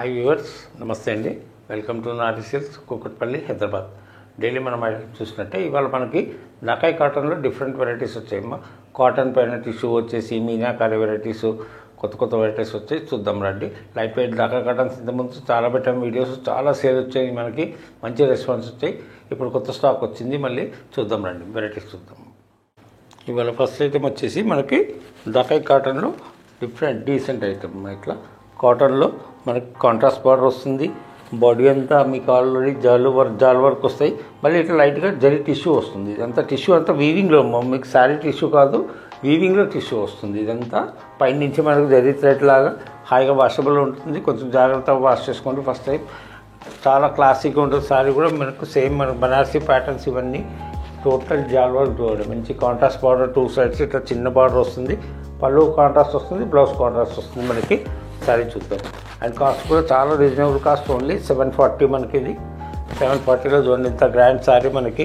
Hi viewers, నమస్తే అండి. Welcome to నాటి సిల్క్స్, కూకట్పల్లి, హైదరాబాద్. డైలీ మనం చూసినట్టే ఇవాళ మనకి నకాయ్ కాటన్లో డిఫరెంట్ వెరైటీస్ వచ్చాయమ్మా. కాటన్ పైన టిష్యూ వచ్చేసి మీనాకారి వెరైటీస్, కొత్త వెరైటీస్ వచ్చాయి. చూద్దాం రండి. లైట్ వెయిట్ నకాయ్ కాటన్స్ ఇంతకుముందు చాలా పెట్టాం వీడియోస్, చాలా సేల్ వచ్చాయి, మనకి మంచి రెస్పాన్స్ వచ్చాయి. ఇప్పుడు కొత్త స్టాక్ వచ్చింది, మళ్ళీ చూద్దాం రండి, వెరైటీస్ చూద్దాం. ఇవాళ ఫస్ట్ ఐటమ్ వచ్చేసి మనకి నకాయ్ కాటన్లో డిఫరెంట్ డీసెంట్ ఐటమ్. ఇట్లా కాటన్లో మనకి కాంట్రాస్ట్ బార్డర్ వస్తుంది. బాడీ అంతా మీకు ఆల్రెడీ జాల్ వర్క్ వస్తాయి. మళ్ళీ ఇట్లా లైట్గా జరీ టిష్యూ వస్తుంది. ఇదంతా టిష్యూ అంతా వీవింగ్లో, మీకు శారీ టిష్యూ కాదు, వీవింగ్లో టిష్యూ వస్తుంది. ఇదంతా పైనుంచి మనకు జరీ థ్రెడ్ లాగా హాయిగా వాషబుల్ ఉంటుంది. కొంచెం జాగ్రత్తగా వాష్ చేసుకోండి ఫస్ట్ టైం. చాలా క్లాసిక్గా ఉంటుంది. శారీ కూడా మనకు సేమ్ మన బనారసీ ప్యాటర్న్స్ ఇవన్నీ టోటల్ జాల్ వర్క్ చూడండి. మంచి కాంట్రాస్ట్ బార్డర్, 2 sides ఇట్లా చిన్న బార్డర్ వస్తుంది. పళ్ళు కాంట్రాస్ట్ వస్తుంది, బ్లౌజ్ కాంట్రాస్ట్ వస్తుంది. మనకి శారీ చూద్దాం. అండ్ కాస్ట్ కూడా చాలా రీజనబుల్ కాస్ట్, ఓన్లీ 740. మనకి ఇది 740లో చూడండి. ఇంత గ్రాండ్ శారీ మనకి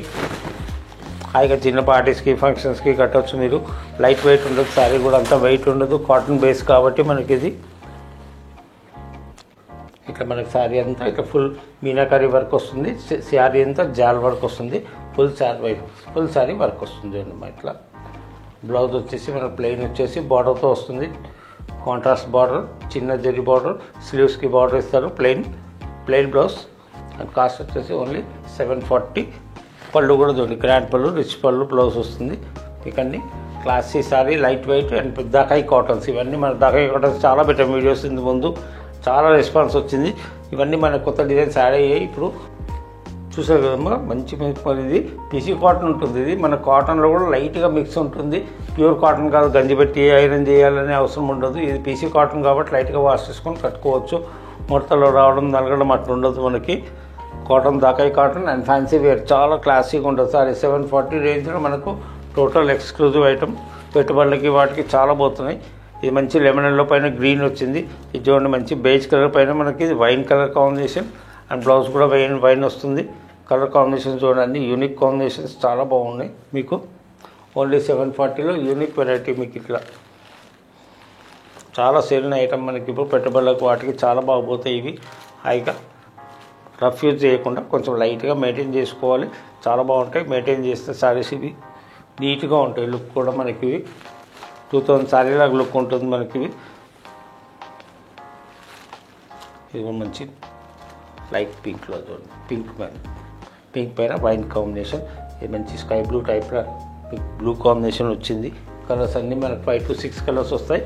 హాయిగా చిన్న పార్టీస్కి, ఫంక్షన్స్కి కట్టవచ్చు మీరు. లైట్ వెయిట్ ఉండదు, శారీ కూడా అంత వెయిట్ ఉండదు, కాటన్ బేస్ కాబట్టి మనకి ఇది ఇట్లా మనకి శారీ అంతా ఇట్లా ఫుల్ మీనాకారి వర్క్ వస్తుంది. శారీ అంతా జాల్ వర్క్ వస్తుంది. ఫుల్ శారీ వర్క్ వస్తుంది అన్నమాట. ఇట్లా బ్లౌజ్ వచ్చేసి మనకు ప్లెయిన్ వచ్చేసి బార్డర్తో వస్తుంది. కాంట్రాస్ట్ బార్డర్, చిన్న జరీ బార్డర్, స్లీవ్స్కి బార్డర్ ఇస్తారు. Plain blouse. అండ్ కాస్ట్ వచ్చేసి ఓన్లీ 740. పళ్ళు కూడా చూడండి, గ్రాండ్ పళ్ళు, రిచ్ పళ్ళు బ్లౌజ్ వస్తుంది. ఇకన్నీ classy sari, light weight and Dhakai cottons. ఇవన్నీ మన దకాయ్ కాటన్స్ చాలా పెట్టాం వీడియోస్ ఇంత ముందు, చాలా రెస్పాన్స్ వచ్చింది. ఇవన్నీ మన కొత్త డిజైన్స్ యాడ్ అయ్యాయి. ఇప్పుడు చూసారు కదమ్మా, మంచి మరి ఇది పీసీ కాటన్ ఉంటుంది. ఇది మన కాటన్లో కూడా లైట్గా మిక్స్ ఉంటుంది. ప్యూర్ కాటన్ కాదు, గంజి పెట్టి ఐరన్ చేయాలనే అవసరం ఉండదు. ఇది పీసీ కాటన్ కాబట్టి లైట్గా వాష్ చేసుకొని కట్టుకోవచ్చు. ముడతలో రావడం, నలగడం అట్లా ఉండదు. మనకి cotton Dhakai cotton and fancy wear చాలా క్లాసీగా ఉంటుంది. సారీ 740 రేంజ్లో మనకు టోటల్ ఎక్స్క్లూజివ్ ఐటమ్. పెట్టుబడులకి వాటికి చాలా పోతున్నాయి. ఇది మంచి లెమన్ ఎల్లో పైన గ్రీన్ వచ్చింది. ఇది చూడండి, మంచి బేజ్ కలర్ పైన మనకి wine colour combination. And blouse కూడా వైన్ వస్తుంది. కలర్ కాంబినేషన్స్ చూడండి, యూనిక్ కాంబినేషన్స్ చాలా బాగున్నాయి. మీకు ఓన్లీ 740లో యూనిక్ వెరైటీ. మీకు ఇట్లా చాలా సేల్ అయిన ఐటమ్ మనకి ఇప్పుడు పెట్టుబడులకు వాటికి చాలా బాగుపోతాయి. ఇవి హాయిగా రఫ్ యూజ్ చేయకుండా కొంచెం లైట్గా మెయింటైన్ చేసుకోవాలి. చాలా బాగుంటాయి. మెయింటైన్ చేస్తే శారీస్ ఇవి నీట్గా ఉంటాయి. లుక్ కూడా మనకి ఇవి 2000 శారీ లాగా లుక్ ఉంటుంది మనకి. ఇది మంచి లైట్ పింక్లో చూడండి, పింక్ పైన వైన్ కాంబినేషన్. ఇది మంచి స్కై బ్లూ టైప్లో బ్లూ కాంబినేషన్ వచ్చింది. కలర్స్ అన్నీ మనకు 5 to 6 కలర్స్ వస్తాయి.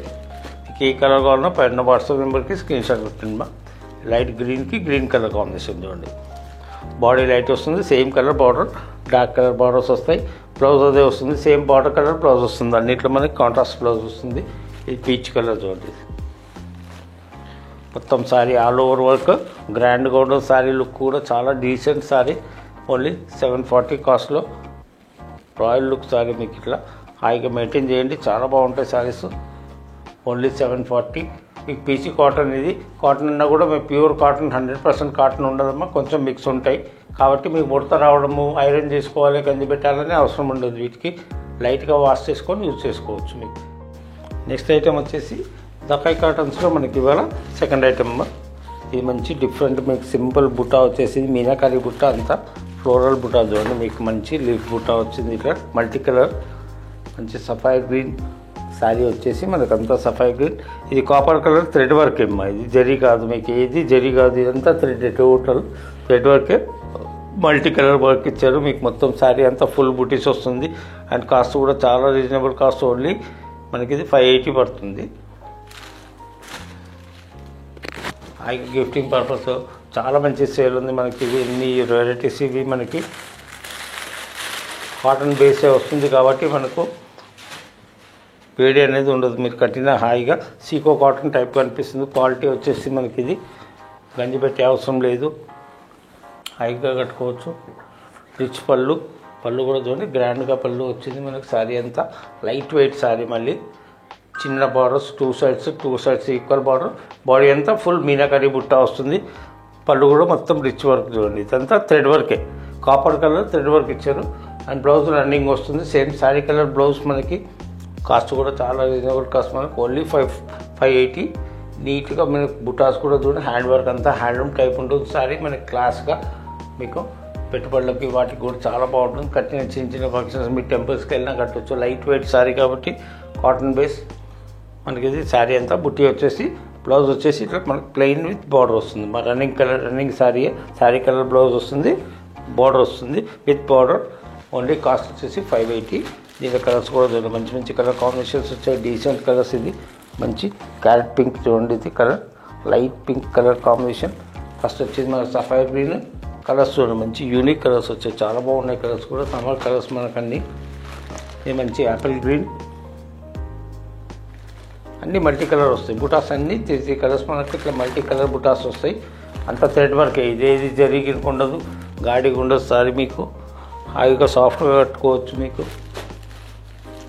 మీకు ఏ కలర్ కావాలన్నా పైన వాట్సాప్ నెంబర్కి స్క్రీన్ షాట్ పెట్టండి. లైట్ గ్రీన్కి గ్రీన్ కలర్ కాంబినేషన్ చూడండి. బాడీ లైట్ వస్తుంది, same colour border, dark colour borders వస్తాయి. బ్లౌజ్ అదే వస్తుంది, సేమ్ బార్డర్ కలర్ బ్లౌజ్ వస్తుంది. అన్నిట్లో మనకి కాంట్రాస్ట్ బ్లౌజ్ వస్తుంది. ఇది పీచ్ కలర్ చూడండి. మొత్తం శారీ ఆల్ ఓవర్ వర్క్, గ్రాండ్గా ఉండదు. శారీ లుక్ కూడా చాలా డీసెంట్ శారీ. ఓన్లీ 740 కాస్ట్లో రాయల్ లుక్ శారీ. మీకు ఇట్లా హాయిగా మెయింటైన్ చేయండి, చాలా బాగుంటాయి శారీస్. ఓన్లీ 740. మీకు పీసీ కాటన్. ఇది కాటన్ అన్నా కూడా మీకు ప్యూర్ కాటన్ 100% కాటన్ ఉండదమ్మా, కొంచెం మిక్స్ ఉంటాయి. కాబట్టి మీకు ముడత రావడము, ఐరన్ చేసుకోవాలి, గంజి పెట్టాలనే అవసరం ఉండదు. వీటికి లైట్గా వాష్ చేసుకొని యూజ్ చేసుకోవచ్చు. మీకు నెక్స్ట్ ఐటమ్ వచ్చేసి దకాయ్ కాటన్స్లో మనకి ఇవాళ సెకండ్ ఐటమ్. ఇది మంచి డిఫరెంట్ మీకు సింపుల్ బుట్ట వచ్చేసి మీనాకారి బుట్ట, అంతా ఫ్లోరల్ బుట్ట చూడండి. మీకు మంచి లీఫ్ బుట్ట వచ్చింది. ఇక్కడ మల్టీ కలర్ మంచి సఫైర్ గ్రీన్ శారీ వచ్చేసి మనకంతా సఫైర్ గ్రీన్. ఇది కాపర్ కలర్ థ్రెడ్ వర్క్ ఏమ్మా. ఇది జరీ కాదు, మీకు ఏది జరీ కాదు, ఇదంతా టోటల్ థ్రెడ్ వర్కే. మల్టీ కలర్ వర్క్ ఇచ్చారు. మీకు మొత్తం శారీ అంతా ఫుల్ బుటీస్ వస్తుంది. అండ్ కాస్ట్ కూడా చాలా రీజనబుల్ కాస్ట్. ఓన్లీ మనకి ఇది 580 పడుతుంది. హాయిగా గిఫ్టింగ్ పర్పస్ చాలా మంచి సేల్ ఉంది మనకి. ఇవి ఎన్ని వెరైటీస్. ఇవి మనకి కాటన్ బేసే వస్తుంది కాబట్టి మనకు వేడి అనేది ఉండదు. మీరు కట్టిన హాయిగా సీకో కాటన్ టైప్ కనిపిస్తుంది. క్వాలిటీ వచ్చేసి మనకి ఇది గంజి పెట్టే అవసరం లేదు, హాయిగా కట్టుకోవచ్చు. రిచ్ పళ్ళు కూడా చూడండి, గ్రాండ్గా పళ్ళు వచ్చింది మనకి. శారీ అంతా లైట్ వెయిట్ శారీ. మళ్ళీ చిన్న borders, 2 sides equal border. Body అంతా ఫుల్ మీనాకారి బుట్ట వస్తుంది. పళ్ళు కూడా మొత్తం రిచ్ వర్క్ చూడండి. ఇదంతా థ్రెడ్ వర్కే, కాపర్ కలర్ థ్రెడ్ వర్క్ ఇచ్చారు. అండ్ బ్లౌజ్ రన్నింగ్ వస్తుంది, సేమ్ శారీ కలర్ బ్లౌజ్. మనకి కాస్ట్ కూడా చాలా రీజనబుల్ కాస్ట్. మనకు ఓన్లీ 580. నీట్గా మనకి బుటాస్ కూడా చూడండి, హ్యాండ్ వర్క్ అంతా హ్యాండ్లూమ్ టైప్ ఉంటుంది. సారీ మనకి క్లాస్గా మీకు పెట్టుబడులకి వాటికి కూడా చాలా బాగుంటుంది. కట్టిన చిన్న చిన్న ఫంక్షన్స్ మీ టెంపుల్స్కి వెళ్ళినా కట్టవచ్చు. లైట్ వెయిట్ శారీ కాబట్టి కాటన్ బేస్ మనకి ఇది శారీ అంతా. బుట్టి వచ్చేసి బ్లౌజ్ వచ్చేసి ఇట్లా మనకి ప్లెయిన్ విత్ బార్డర్ వస్తుంది. మా రన్నింగ్ శారీ కలర్ బ్లౌజ్ వస్తుంది, బార్డర్ వస్తుంది విత్ బార్డర్. ఓన్లీ కాస్ట్ వచ్చేసి 580. దీని కలర్స్ కూడా చూడండి, మంచి మంచి కలర్ కాంబినేషన్స్ వచ్చాయి, డీసెంట్ కలర్స్. ఇది మంచి క్యారెట్ పింక్ చూడండి, ఇది colour light pink colour combination. First వచ్చేది మన సఫైర్ గ్రీన్ కలర్స్ చూడండి, మంచి యూనిక్ కలర్స్ వచ్చాయి, చాలా బాగున్నాయి కలర్స్ కూడా. సమ్మర్ కలర్స్ మనకన్నీ. ఇది మంచి యాపిల్ గ్రీన్, అన్నీ మల్టీ కలర్ వస్తాయి. బుటాస్ అన్నీ 3 కలర్స్ మనకి ఇట్లా మల్టీ కలర్ బుటాస్ వస్తాయి. అంత థ్రెడ్ వర్కే, ఇదేది జరిగి ఉండదు, గాడిగా ఉండదు. సారీ మీకు హాయిగా సాఫ్ట్గా కట్టుకోవచ్చు. మీకు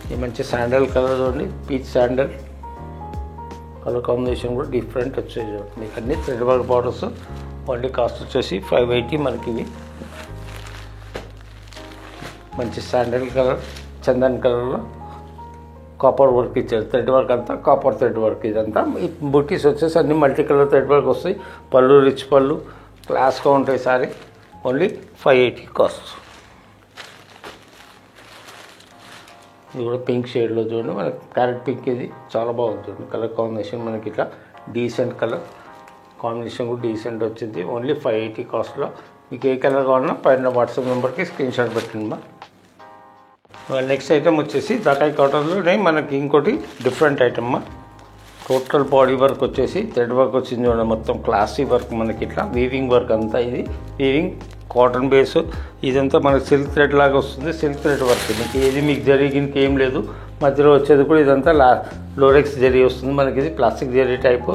ఇది మంచి శాండల్ కలర్ చూడండి, పీచ్ శాండల్ కలర్ కాంబినేషన్ కూడా డిఫరెంట్ వచ్చాయి చూడండి. మీకు అన్ని thread work borders. Only cost వచ్చేసి 580 మనకి. ఇవి మంచి శాండల్ కలర్, చందన్ కలర్లో కాపర్ వర్క్ ఇచ్చారు. థ్రెడ్ వర్క్ అంతా కాపర్ థ్రెడ్ వర్క్. ఇదంతా ఈ బుటీస్ వచ్చేసి అన్ని మల్టీ కలర్ థ్రెడ్ వర్క్ వస్తాయి. పళ్ళు రిచ్ పళ్ళు, క్లాస్గా ఉంటాయి సారీ. Only 580 cost. ఇది కూడా పింక్ షేడ్లో చూడండి, మనకి క్యారెట్ పింక్. ఇది చాలా బాగుంది చూడండి కలర్ కాంబినేషన్. మనకి ఇట్లా డీసెంట్ కలర్ కాంబినేషన్ కూడా డీసెంట్ వచ్చింది. ఓన్లీ 580 కాస్ట్లో. మీకు ఏ కలర్ కావాలన్నా పైన వాట్సాప్ నెంబర్కి స్క్రీన్ షాట్ పెట్టండి. నెక్స్ట్ ఐటమ్ వచ్చేసి దకాయి కాటన్లోనే మనకి ఇంకోటి different item. Total body work వచ్చేసి థ్రెడ్ వర్క్ వచ్చింది చూడండి, మొత్తం క్లాసీ వర్క్. మనకి ఇట్లా వీవింగ్ వర్క్ అంతా. ఇది వీవింగ్ కాటన్ బేస్. ఇదంతా మనకి సిల్క్ థ్రెడ్ లాగా వస్తుంది, సిల్క్ థ్రెడ్ వర్క్. మీకు ఏది మీకు జరిగినకి ఏం లేదు. మధ్యలో వచ్చేది కూడా ఇదంతా లోరెక్స్ జరీ వస్తుంది మనకి. ఇది ప్లాస్టిక్ జరీ టైపు.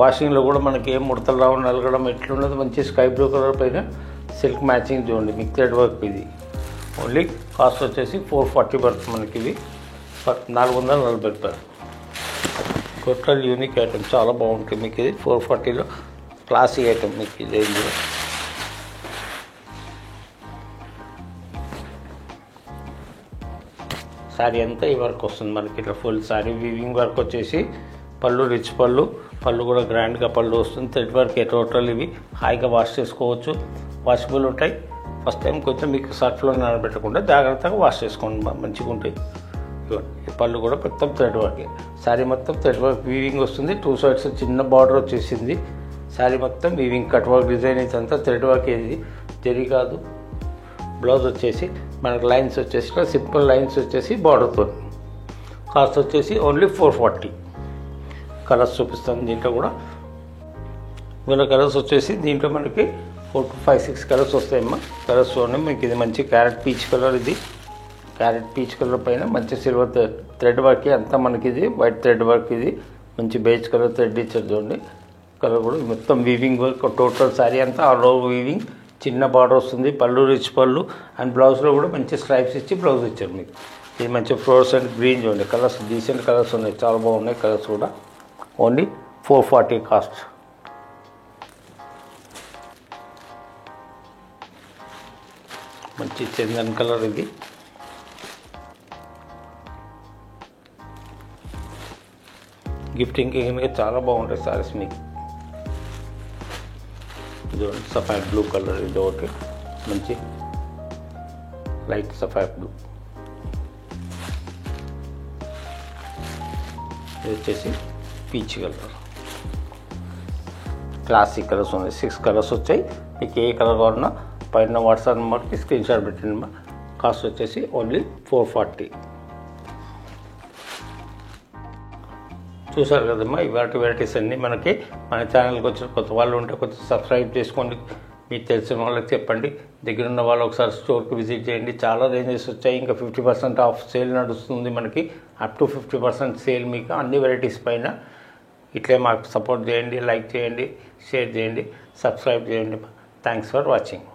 వాషింగ్లో కూడా మనకి ఏం ముడతలు రావు, నలగడం ఎట్లున్నది. మంచి స్కై బ్లూ కలర్ పైన సిల్క్ మ్యాచింగ్ చూడండి, మీకు థ్రెడ్ వర్క్. ఇది ఓన్లీ కాస్ట్ వచ్చేసి 440 పడుతుంది మనకి. ఇవి 440 రూపాయలు. టోటల్ యూనిక్ ఐటమ్, చాలా బాగుంటుంది మీకు. ఇది 440లో క్లాసిక్ ఐటమ్ మీకు. ఇది రేంజ్లో శారీ అంతా ఈ వర్క్ వస్తుంది మనకి. ఇట్లా ఫుల్ శారీ వీవింగ్ వర్క్ వచ్చేసి పళ్ళు రిచ్ పళ్ళు, పళ్ళు కూడా గ్రాండ్గా పళ్ళు వస్తుంది. Thread work total. ఇవి హాయిగా వాష్ చేసుకోవచ్చు, వాషబుల్ ఉంటాయి. ఫస్ట్ టైం కొంచెం మీకు సర్ఫ్లో నానబెట్టకుండా జాగ్రత్తగా వాష్ చేసుకోండి, మంచిగా ఉంటాయి. ఈ పళ్ళు కూడా మొత్తం థ్రెడ్ వర్క్. శారీ మొత్తం థ్రెడ్ వర్క్ వీవింగ్ వస్తుంది. 2 సైడ్స్ చిన్న బార్డర్ వచ్చేసింది. శారీ మొత్తం వీవింగ్ కట్ వర్క్ డిజైన్. ఇదంతా థ్రెడ్ వర్క్. ఇది జరీ కాదు. బ్లౌజ్ వచ్చేసి మనకు లైన్స్ వచ్చేసి సింపుల్ లైన్స్ వచ్చేసి బార్డర్తో. కాస్ట్ వచ్చేసి ఓన్లీ 440. కలర్స్ చూపిస్తాను దీంట్లో కూడా. వీళ్ళ కలర్స్ వచ్చేసి దీంట్లో మనకి 4 to 5, 6 కలర్స్ వస్తాయమ్మా. కలర్స్ చూడండి మీకు. ఇది మంచి క్యారెట్ పీచ్ కలర్. ఇది క్యారెట్ పీచ్ కలర్ పైన మంచి సిల్వర్ థ్రెడ్ వర్క్ అంతా మనకి. ఇది వైట్ థ్రెడ్ వర్క్. ఇది మంచి బేజ్ కలర్ థ్రెడ్ ఇచ్చారు చూడండి. కలర్ కూడా మొత్తం వీవింగ్ వర్క్. టోటల్ శారీ అంతా ఆల్ ఓవర్ వీవింగ్. చిన్న బార్డర్ వస్తుంది, పళ్ళు రిచ్ పళ్ళు. అండ్ బ్లౌజ్లో కూడా మంచి స్ట్రైప్స్ ఇచ్చి బ్లౌజ్ ఇచ్చారు మీకు. ఇది మంచి ఫ్లోర్స్ అండ్ గ్రీన్ చూడండి. కలర్స్ డీసెంట్ కలర్స్ ఉన్నాయి, చాలా బాగున్నాయి కలర్స్ కూడా. Only 440 cost. మంచి చందన్ కలర్. ఇది గిఫ్టింగ్కి చాలా బాగుంటాయి సారీస్ మీకు. ఇది సఫైర్ బ్లూ కలర్. ఇది ఒకటి మంచి లైట్ సఫైర్ బ్లూ. ఇది వచ్చేసి పీచ్ కలర్. క్లాసిక్ కలర్స్ ఉన్నాయి, 6 కలర్స్ వచ్చాయి. మీకు ఏ కలర్ కావాలన్నా పైన వాట్సాప్ నెంబర్కి స్క్రీన్ షాట్ పెట్టండి. కాస్ట్ వచ్చేసి ఓన్లీ 440. చూసారు కదమ్మా ఇవాటి వెరైటీస్ అన్నీ మనకి. మన ఛానల్కి వచ్చిన కొత్త వాళ్ళు ఉంటే కొంచెం సబ్స్క్రైబ్ చేసుకోండి, మీకు తెలిసిన వాళ్ళకి చెప్పండి. దగ్గర ఉన్న వాళ్ళు ఒకసారి స్టోర్కి విజిట్ చేయండి. చాలా రేంజెస్ వచ్చాయి. ఇంకా 50% ఆఫ్ సేల్ నడుస్తుంది మనకి. అప్ టు 50% సేల్ మీకు అన్ని వెరైటీస్ పైన. ఇట్లే మాకు సపోర్ట్ చేయండి, లైక్ చేయండి, షేర్ చేయండి, సబ్స్క్రైబ్ చేయండి. Thanks for watching.